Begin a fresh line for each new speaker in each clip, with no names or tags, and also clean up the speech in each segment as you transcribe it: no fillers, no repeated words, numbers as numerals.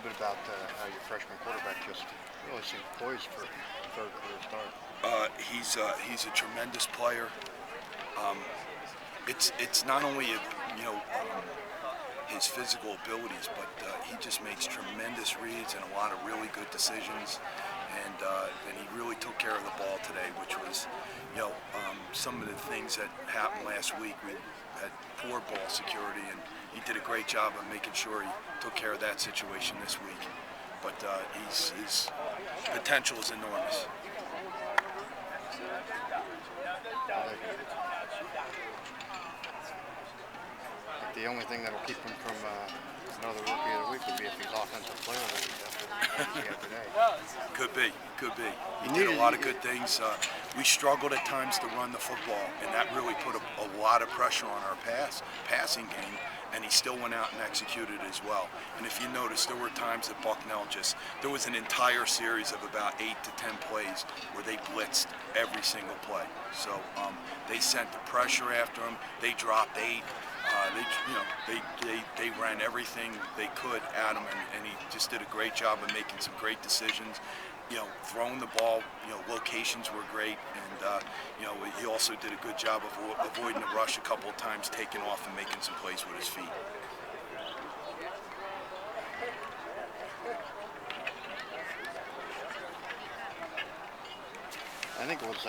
bit about how your freshman quarterback just really seemed poised for a third career start.
He's a tremendous player. It's not only his physical abilities, but he just makes tremendous reads and a lot of really good decisions. And he really took care of the ball today, which was, some of the things that happened last week. We had poor ball security, and he did a great job of making sure he took care of that situation this week. But his potential is enormous.
The only thing that'll keep him from another Rookie of the Week would be if he's offensive player of the week after today.
Could be. He did a lot of good things. We struggled at times to run the football, and that really put a lot of pressure on our passing game, and he still went out and executed as well. And if you notice, there were times at Bucknell there was an entire series of about 8 to 10 plays where they blitzed every single play. So they sent the pressure after him. They dropped 8. They ran everything they could at him, and he just did a great job of making some great decisions. Throwing the ball, locations were great, and he also did a good job of avoiding the rush a couple of times, taking off and making some plays with his feet.
I think it was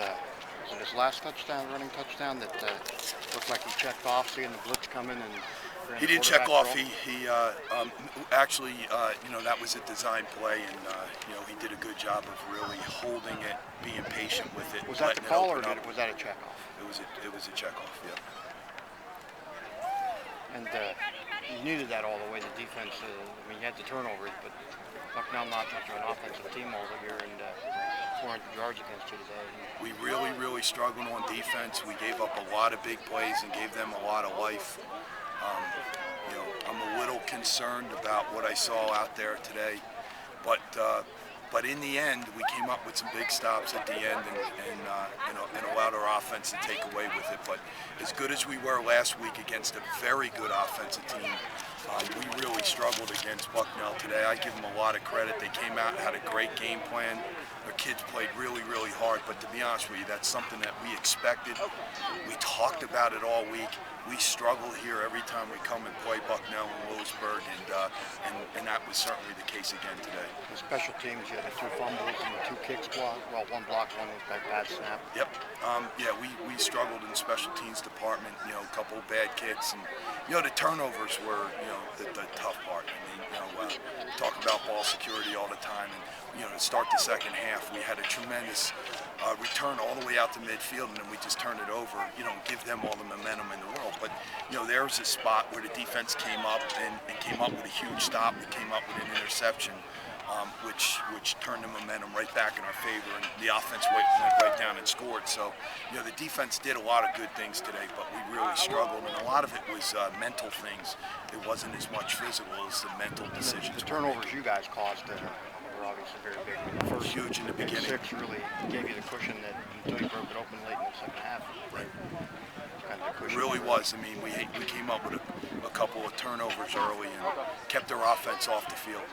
his last running touchdown, that looked like he checked off, seeing the blitz coming, and
he didn't check off. He actually, that was a design play, and he did a good job of really holding it, being patient with it.
Was that the call, or was that a check off?
It was a check off. Yeah.
And you needed that all the way. The defense. You had the turnovers, but Bucknell not much of an offensive team over here, and 400 yards against you today.
We really struggled on defense. We gave up a lot of big plays and gave them a lot of life. I'm a little concerned about what I saw out there today, but in the end, we came up with some big stops at the end and allowed our offense to take away with it. But as good as we were last week against a very good offensive team, we really struggled against Bucknell today. I give them a lot of credit. They came out and had a great game plan. Their kids played really hard, but to be honest with you, that's something that we expected. We talked about it all week. We struggle here every time we come and play Bucknell and Lewisburg, and that was certainly the case again today.
The special teams, you had the 2 fumbles and the 2 kicks blocked. Well, 1 block, 1 was by bad snap.
Yep. We struggled in the special teams department. A couple of bad kicks, and the turnovers were the tough part. We talk about ball security all the time, and to start the second half, we had a tremendous return all the way out to midfield, and then we just turned it over. Give them all the momentum in the world. But there was a spot where the defense came up and came up with a huge stop. We came up with an interception, which turned the momentum right back in our favor, and the offense went right down and scored. So the defense did a lot of good things today, but we really struggled, and a lot of it was mental things. It wasn't as much physical as the mental decisions.
The turnovers you guys caused were obviously very big. The first
huge in the beginning.
6 really gave you the cushion that until you broke it open late in the second half.
Right.
Kind of
It really was. We came up with a couple of turnovers early and kept their offense off the field.